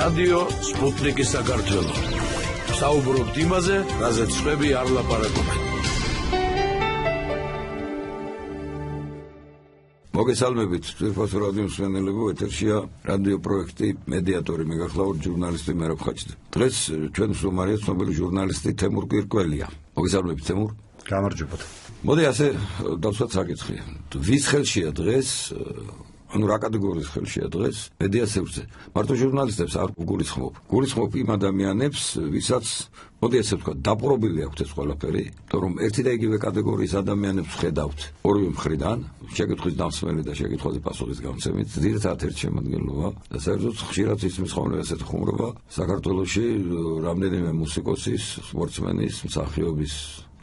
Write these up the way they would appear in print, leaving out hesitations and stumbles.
რადიო სპუტნიკის საქართველო. საუბრობთ იმაზე, რაზეც სხვები არ ლაპარაკობენ. მოგესალმებით, თვითონ რადიო მსმენელებო, ეთერშია რადიო პროექტი მედიატორი, მე გახლავთ ჟურნალისტი მერაბ ხაჭდა. დღეს ჩვენ სტუმარია ცნობილი ჟურნალისტი თემურ კვირკველია. მოგესალმებით, თემურ. გამარჯობათ. მოდი ასე დავსვათ საკითხი. ვის ხელშია დღეს ანუ რა კატეგორიის ხელშია დღეს მედიასევრზე? მარტო ჟურნალისტებს არ გულისხმობ იმ ადამიანებს, ვისაც მოდი ასე ვთქვა, დაპყრობილი აქვს ეს ყველაფერი, რომ ერთი და იგივე კატეგორიის ადამიანებს ხედავთ ორივე მხრიდან, შეკითხვის დამსმელი და შეკითხვაზე პასუხის გამცემით, ძირითადად ერთ შემადგენლობა და საერთოდ ხშირად ისმის ხოლმე ასეთი ხუმრობა საქართველოში რამდენიმე მუსიკოსის, სპორტსმენის, მსახიობის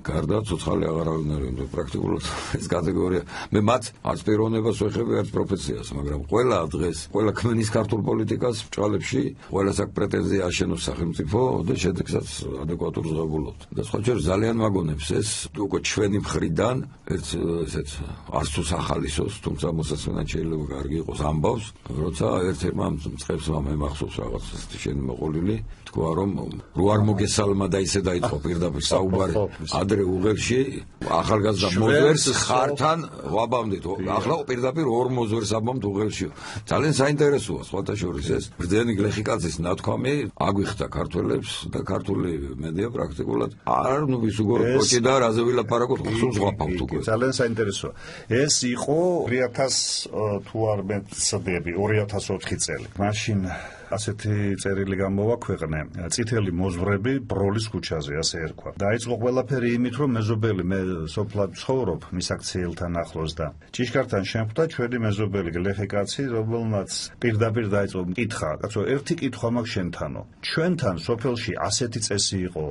გარდა ცოცხალი აღარავინ არის პრაქტიკულად ეს კატეგორია. მე მათ არც პიროვნებას ვეხები, არც პროფესიას, მაგრამ ყველა დღეს, ყველა ქმნის ქართულ პოლიტიკას ბჭყალებში, ყველას აქვს პრეტენზია აშენოს სახელმწიფო და შედეგსაც ადეკვატურ ზღებულობთ. და სხვა ჯერ ძალიან მაგონებს ეს უკვე ჩვენი მხრიდან ერთ ესეთ არც თუ სახალისოს, თუმცა მოსასმენად შეიძლება კარგი იყოს ამბავს, როცა ერთ-ერთმა მწყებსმა მემახსოვს რაღაც ესეთი შენი მოყოლილი, თქვა რომ რო არ მოგესალმა და ისე დაიწყო პირდაპირ საუბარი ადრე უღელში ახალგაზრდა მოზვერს ხართან ვაბამდით. ახლა პირდაპირ ორ მოზვერს აბამთ უღელში. ძალიან საინტერესოა სხვათა შორის ეს ბრძენი გლეხიკაცის ნათქვამი აგვიხდა ქართველებს და ქართული მედია პრაქტიკულად არ ნუ ვის უგორო კოჭი და რაზე ვილაპარაკოთ ხსოვს ღვაფავთ უკვე. ძალიან საინტერესოა. ეს იყო 2000 თუ არ მეცდები 2004 წელი. მაშინ ასეთი წერილი გამოვაქვეყნე, წითელი მოზვრები ბროლის ქუჩაზე, ასე ერქვა. დაიწყო ყველაფერი იმით, რომ მეზობელი მე სოფლად ცხოვრობ მისაქციელთან ახლოს და ჭიშკართან შემხვდა ჩვენი მეზობელი გლეხიკაცი, რომელმაც პირდაპირ დაიწყო მკითხა, კაცო, ერთი კითხვა მაქვს შენთანო. ჩვენთან სოფელში ასეთი წესი იყო,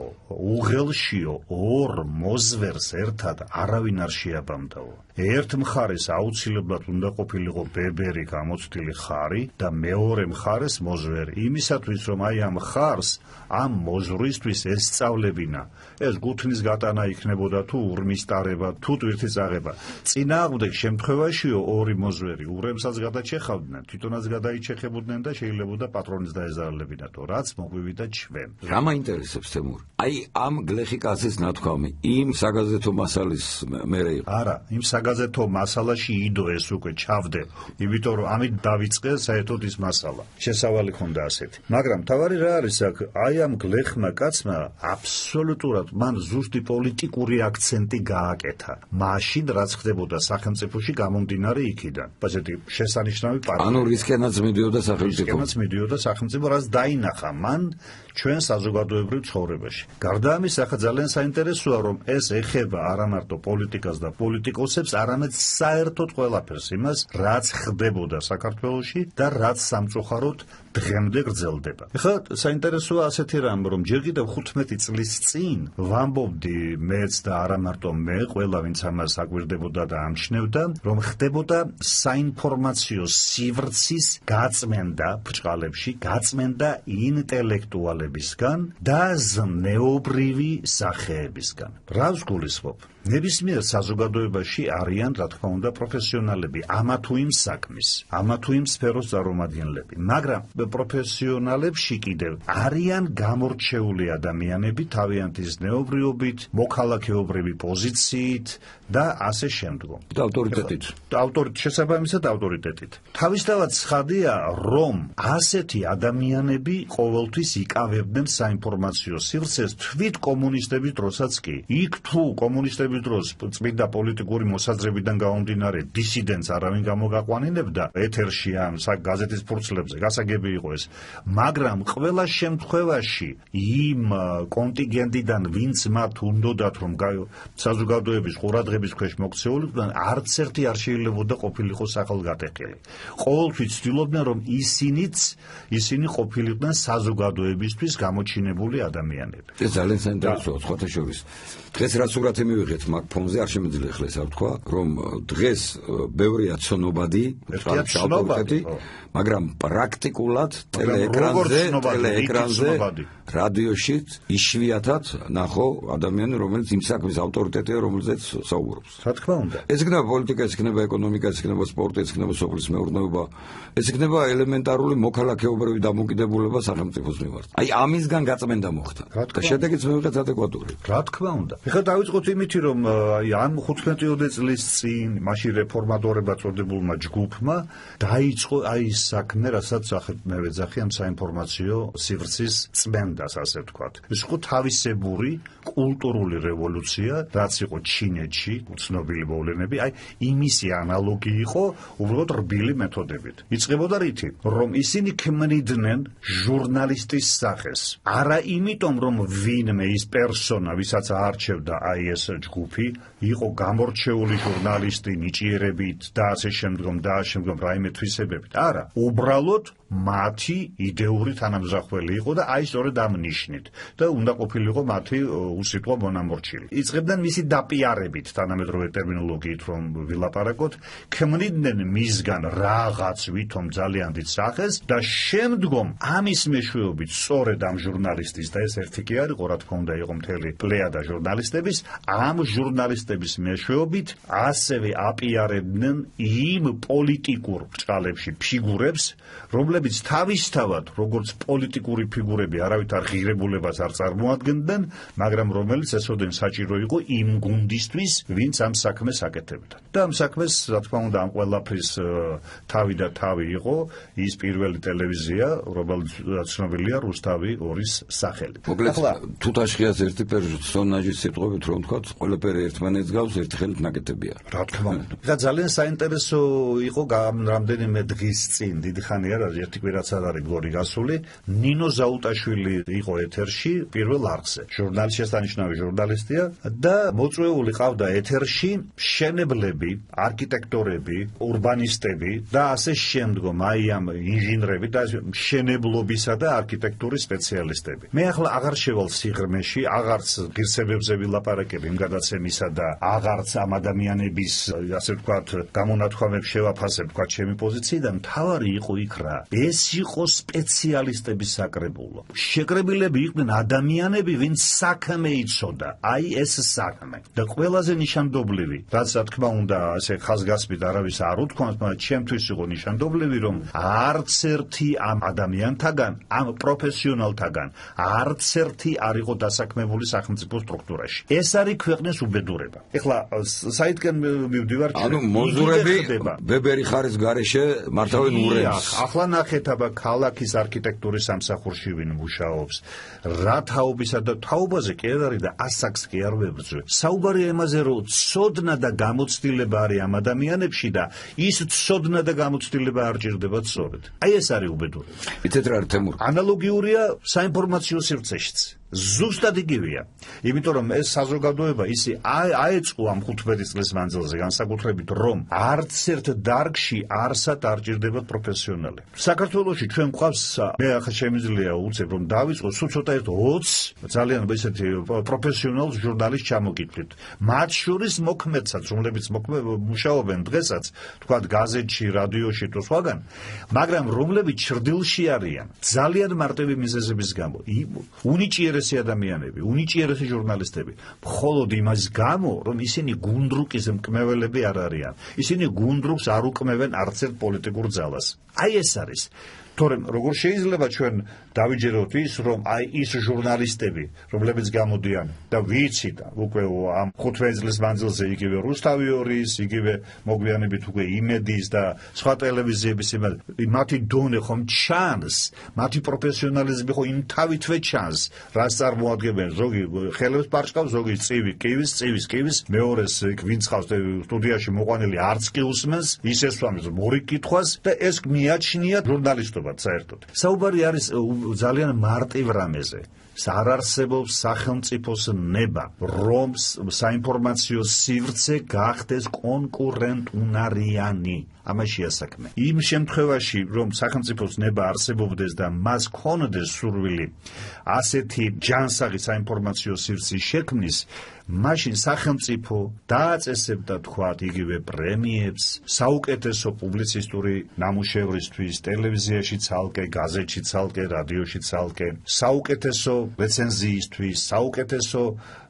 უღელშიო ორ მოზვერს ერთად არავინ არ შეაბამდაო. ერთ მხარეს აუცილებლად უნდა ყოფილიყო ბებერი გამოცდილი ხარი და მეორე მხარეს მოზვერი. იმისათვის რომ აი ამ ხარს, ამ მოზვრისთვის ესწავლებინა. ეს გუთნის გატანა იქნებოდა თუ ურმის ტარება, თუ ტვირთის აღება. წინააღმდეგ შემთხვევაშიო ორი მოზვერი ურემსაც გადაჩეხავდნენ, თვითონაც გადაიჩეხებოდნენ და შეიძლებოდა პატრონის დაეზარალებინათო, რაც მოგვივიდა ჩვენ. რა მაინტერესებს თემურ? აი ამ გლეხიკაცის ნათქვამი იმ საგაზეთო მასალის მერე იყო. არა, იმ საგაზეთო მასალაში იდო ეს უკვე ჩავდე, იმიტომ რომ ამით დავიწყე საერთოდ ის მასალა. შესავალი ქონდა ასეთი. მაგრამ თავარი რა არის აქ? აი ამ გლეხმა კაცმა აბსოლუტურად მან ზუსტი პოლიტიკური აქცენტი გააკეთა. მაშინ რაც ხდებოდა სახელმწიფოში გამომდინარე იქიდან. ესეთი შესანიშნავი პარტია. ანუ რისკენაც მიდიოდა სახელმწიფო. რისკენაც მიდიოდა სახელმწიფო, რაც დაინახა მან ჩვენ საზოგადოებრივ ცხოვრებაში. გარდა ამისა, ახლა ძალიან საინტერესოა, რომ ეს ეხება არა მარტო პოლიტიკას და პოლიტიკოსებს, არამედ საერთოდ ყველაფერს იმას, რაც ხდებოდა საქართველოში და რაც სამწუხაროდ დღემდე გრძელდება. ეხლა საინტერესოა ასეთი რამ, რომ ჯერ კიდევ 15 წლის წინ ვამბობდი მეც და არა მარტო მე, ყველა ვინც ამას აკვირდებოდა და ამჩნევდა, რომ ხდებოდა საინფორმაციო სივრცის გაწმენდა ბჭყალებში, გაწმენდა ინტელექტუალებისგან და ზნეობრივი სახეებისგან. რას გულისხმობ? ნებისმიერ საზოგადოებაში არიან, რა თქმა უნდა, პროფესიონალები, ამა თუ იმ საქმის, ამა თუ იმ სფეროს წარმომადგენლები, მაგრამ პროფესიონალებში კიდევ არიან გამორჩეული ადამიანები თავიანთი ზნეობრიობით, მოქალაქეობრივი პოზიციით და ასე შემდგომ. და ავტორიტეტით. შესაბამისად ავტორიტეტით. თავისთავად ცხადია, რომ ასეთი ადამიანები ყოველთვის იკავებდნენ საინფორმაციო სივრცეს თვით კომუნისტების დროსაც კი. იქ თუ კომუნისტების დროს წმინდა პოლიტიკური მოსაზრებიდან გამომდინარე დისიდენტს არავინ გამოგაყვანინებდა ეთერში ან გაზეთის ფურცლებზე, გასაგები იყო ეს. მაგრამ ყველა შემთხვევაში იმ კონტინგენტიდან, ვინც მათ უნდოდათ რომ საზოგადოების ყურადღების ქვეშ მოქცეულიყვნენ, არც ერთი არ შეიძლებოდა ყოფილიყო სახელგატეხილი. ყოველთვის ცდილობდნენ, რომ ისინი ყოფილიყვნენ საზოგადოებისთვის გამოჩინებული ადამიანები. ეს ძალიან საინტერესოა სხვათა შორის. დღეს რა სურათი მივიღეთ მაგ ფონზე არ შემიძლია ახლა ეს არ თქვა, რომ დღეს ბევრია ცნობადი, ავტორიტეტი, მაგრამ პრაქტიკულად ტელეეკრანზე, რადიოში იშვიათად ნახო ადამიანი, რომელიც იმ საქმის ავტორიტეტია, რომელზეც საუბრობს. რა თქმა უნდა. ეს იქნება პოლიტიკა, ეს იქნება ეკონომიკა, ეს იქნება სპორტი, ეს იქნება სოფლის მეურნეობა, ეს იქნება ელემენტარული მოქალაქეობრივი დამოკიდებულება სახელმწიფოს მიმართ. აი ამისგან გაწმენდა მოხდა. და შედეგიც მივიღეთ ადეკვატური. რა თქმა უნდა. ეხლა დავიწყოთ იმითი, რომ აი ამ 15 წლის წინ მაშინ რეფორმატორება წოდებულმა ჯგუფმა დაიწყო აი ის საქმე, რასაც მე ვეძახი ამ საინფორმაციო სივრცის წმენდას, ასე ვთქვათ. ეს იყო თავისებური კულტურული რევოლუცია, რაც იყო ჩინეთში, ცნობილი მოვლენები, აი იმისი ანალოგი იყო უბრალოდ რბილი მეთოდებით. იწყებოდა რითი, რომ ისინი ქმნიდნენ ჟურნალისტის სახეს. არა იმიტომ, რომ ვინმე ის პერსონა, ვისაც აარჩევდა აი ეს ჯგუფი, იყო გამორჩეული ჟურნალისტი ნიჭიერებით და ასე შემდგომ რაიმე თვისებებით. არა, უბრალოდ მათი იდეური თანამზახველი იყო და აი სწორედ ამ ნიშნით და უნდა ყოფილიყო მათი უსიტყვო მონამორჩილი. იწყებდნენ მისი დაპიარებით, თანამედროვე ტერმინოლოგიით რომ ვილაპარაკოთ, ქმნიდნენ მისგან რაღაც ვითომ ძალიან დიდ სახეს და შემდგომ ამის მეშვეობით სწორედ ამ ჟურნალისტის და ეს ერთი კი არ იყო, რა თქმა უნდა, იყო მთელი პლეიადა ჟურნალისტების, ამ ჟურნალისტების მეშვეობით ასევე აპიარებდნენ იმ პოლიტიკურ ბრჭყალებში ფიგურებს, რომლებიც თავისთავად როგორც პოლიტიკური ფიგურები არავითარ ღირებულებას არ წარმოადგენდნენ, მაგრამ რომელიც ესოდენ საჭირო იყო იმ გუნდისთვის, ვინც ამ საქმეს აკეთებდა. და ამ საქმეს, რა თქმა უნდა, ამ ყველაფრის თავი და თავი იყო ის პირველი ტელევიზია, რომელიც ცნობილია რუსთავი 2-ის სახელით. მოკლედ, თუთაშხიას ერთი პერსონაჟის სიტყვებით რომ ვთქვათ, ყველაფერი ერთმანეთს გავს, ერთი ხელით ნაკეთებია. რა თქმა უნდა. და ძალიან საინტერესო იყო რამდენიმე დღის წინ, დიდი ხანი არ არის, ერთი კვირაც არ არის გორი გასული, ნინო ზაუტაშვილი იყო ეთერში პირველ არხზე. ჟურნალისტი, შესანიშნავი ჟურნალისტია და მოწვეული ყავდა ეთერში მშენებლები, არქიტექტორები, урბანისტები და ასე შემდგომ, აი ამ ინჟინრები და მშენებლობისა და არქიტექტურის სპეციალისტები. მე ახლა აღარ შევალ სიღრმეში, აღარც ღირსებებზე ვილაპარაკები იმ გადაცემისა და აღარც ამ ადამიანების, ასე ვთქვათ, გამონათქვამებს შევაფასებ, ვთქვათ, ჩემი პოზიციიდან, თავარი იყო იქ რა. ეს იყო სპეციალისტების საკრებულო. შეკრებილები იყვნენ ადამიანები, ვინც საქმე იცოდა. აი ეს საქმე. და ყველაზე ნიშანდობლივი, რაც რა თქმა უნდა, ასე ხაზგასმით არავის არ უთქვამს, მაგრამ ჩემთვის იყო ნიშანდობლივი, რომ არც ერთი ამ ადამიანთაგან, ამ პროფესიონალთაგან, არც ერთი არ იყო დასაქმებული სახელმწიფო სტრუქტურაში. ეს არის ქვეყნის უბედურება. ეხლა საითკენ მივდივარ, ანუ მოზურები ბებერი ხარის გარეშე მართავენ ურემს. ახლა ნახეთ აბა ქალაქის არქიტექტურის სამსახურში ვინ მუშაობს, რა თაობისა და თაობაზე კი არ არის და ასაკს კი არ ვებრძვი. საუბარია იმაზე, რომ ცოდნა და გამოცდილება არის ამ ადამიანებში და ის ცოდნა და გამოცდილება არ ჭირდება სწორედ. აი ეს არის უბედურება. იცით რა არის თემურ? ანალოგიურია საინფორმაციო სივრცეშიც. ზუსტად იგივეა. იმიტომ რომ ეს საზოგადოება ისი აეწყო ამ 15 წლის მანძილზე განსაკუთრებით, რომ არც ერთ დარგში არსად არ ჭირდება პროფესიონალი. საქართველოში ჩვენ გვყავს, მე ახლა შემიძლია უცებ რომ დავიწყო სულ ცოტა ერთ 20 ძალიან ესეთი პროფესიონალ ჟურნალისტს ჩამოგიტყვით. მათ შორის მოქმედსაც, რომლებიც მუშაობენ დღესაც, თქვათ გაზეთში, რადიოში თუ სხვაგან, მაგრამ რომლებიც ჭრდილში არიან, ძალიან მარტივი მიზეზების გამო. უნიჭიერესი ადამიანები, უნიჭიერესი ჟურნალისტები, მხოლოდ იმას გამო, რომ ისინი გუნდრუკის მკმეველები არ არიან. ისინი გუნდრუკს არ უკმევენ არც ერთ პოლიტიკურ ძალას. აი ეს არის. თორემ როგორ შეიძლება ჩვენ დავიჯეროთ ის, რომ აი ის ჟურნალისტები, რომლებიც გამოდიან და ვიცით უკვე ამ 15 წლის მანძილზე იგივე რუსთავი 2-ის, იგივე მოგვიანებით უკვე იმედის და სხვა ტელევიზიების მათი დონე ხომ ჩანს, მათი პროფესიონალიზმი ხო იმ თავითვე ჩანს, რაც წარმოადგენენ, ზოგი ხელებს პარჭყავს, ზოგი წივი კივის, მეორეს ვინც ხავს სტუდიაში მოყვანილი არც კი უსმენს, ის ესვამს მორი კითხვას და ეს მიაჩნია ჟურნალისტობა. საერთოდ. საუბარი არის ძალიან მარტივ რამეზე. არ არსებობს სახელმწიფოს ნება, რომ საინფორმაციო სივრცე გახდეს კონკურენტუნარიანი. ამაშია საქმე. იმ შემთხვევაში, რომ სახელმწიფოს ნება არსებობდეს და მას ქონდეს სურვილი ასეთი ჯანსაღი საინფორმაციო სივრცის შექმნის, მაშინ სახელმწიფო დააწესებდა თქვათ იგივე პრემიებს საუკეთესო პუბლიცისტური ნამუშევრისთვის ტელევიზიაში ცალკე, გაზეთში ცალკე, რადიოში ცალკე, საუკეთესო რეცენზიისთვის, საუკეთესო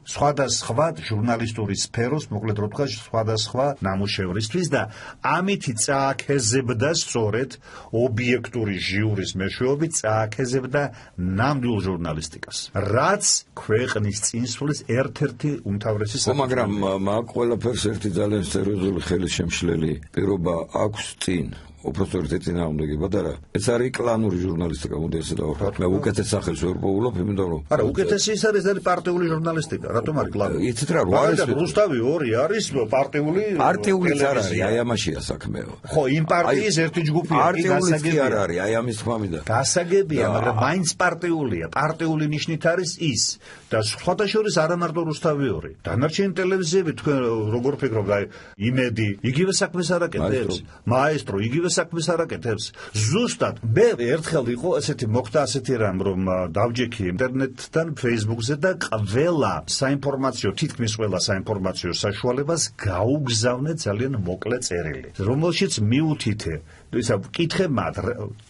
სხვადასხვა ჟურნალისტური სფეროს, მოკლედ რო თქვა, სხვადასხვა ნამუშევრისთვის და ამით წააქეზებდა სწორედ ობიექტური ჟიურის მეშვეობით წააქეზებდა ნამდვილ ჟურნალისტიკას, რაც ქვეყნის წინსვლის ერთ-ერთი უმთავრესი საკითხია. მაგრამ მაგ ყველაფერს ერთი ძალიან სერიოზული ხელისშემშლელი პირობა აქვს წინ. უბრალოდ ეწინააღმდეგება და რა. ეს არის კლანური ჟურნალისტიკა, მოდი ესე დავუხმო. მე უკეთეს სახელს ვერ პოულობ, იმიტომ რომ არა, უკეთესი ის არის პარტიული ჟურნალისტიკა, რატომ არის კლანური? იცით რა, არის რუსთავი 2 არის პარტიული პარტიულიც არ არის, აი ამაშია საქმეო. ხო, იმ პარტიის ერთი ჯგუფია, პარტიულიც კი არ არის, აი ამის თქმა მინდა. გასაგებია, მაგრამ მაინც პარტიულია. პარტიული ნიშნით არის ის და სხვადასხვა არა მარტო რუსთავი 2. დანარჩენი ტელევიზიები თქვენ როგორ ფიქრობთ, აი იმედი, იგივე საქმეს არ აკეთებს, მაესტრო იგივე საქმეს არ აკეთებს. ზუსტად მე ერთხელ იყო ესეთი მოხდა ასეთი რამ, რომ დავჯექი ინტერნეტთან, Facebook-ზე და ყველა საინფორმაციო, თითქმის ყველა საინფორმაციო საშუალებას გაუგზავნე ძალიან მოკლე წერილი, რომელშიც მიუთითე ისა კითხე მათ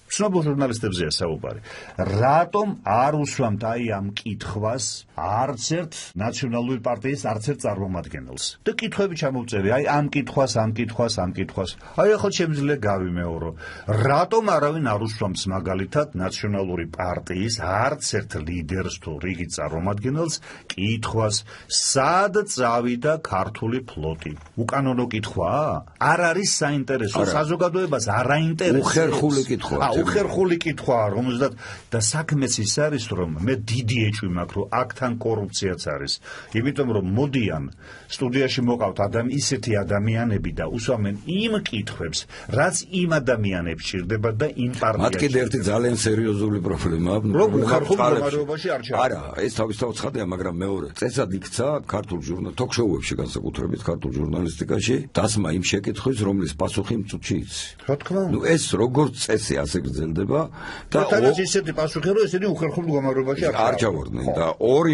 ცნობილ ჟურნალისტებზეა საუბარი. რატომ არ უსვამთ აი ამ კითხვას არც ერთ ნაციონალური პარტიის არც ერთ წარმომადგენელს? და კითხვები ჩამოვწერე, აი ამ კითხვას. აი ახლა შემიძლია გავიმეორო. რატომ არავინ არ უსვამს მაგალითად ნაციონალური პარტიის არც ერთ ლიდერს თუ რიგით წარმომადგენელს კითხვას, სად წავიდა ქართული ფლოტი? უკანონო კითხვაა? არ არის საინტერესო, საზოგადოებას არ აინტერესებს. უხერხული კითხვაა. უხერხული კითხვაა, რომელზეც და საქმეც ის არის, რომ მე დიდი ეჭვი მაქვს, რომ აქთან კორუფციაც არის. იმიტომ რომ მოდიან სტუდიაში მოყავთ ისეთი ადამიანები და უსვამენ იმ კითხვებს, რაც იმ ადამიანებს ჭირდება და იმ პარტიას. მათ კიდე ერთი ძალიან სერიოზული პრობლემაა. რომ უხერხულ მდგომარეობაში არ ჩაება. არა, ეს თავისთავად ცხადია, მაგრამ მეორე. წესად იქცა ქართულ თოქ-შოუებში განსაკუთრებით ქართულ ჟურნალისტიკაში დასმა იმ შეკითხვის, რომლის პასუხი მწუთში იცი. რა თქმა უნდა. ეს როგორც წესი ასე გრძელდება და ისეთი პასუხი, რომ ესენი უხერხულ მდგომარეობაში არ ჩავარდნენ და ორი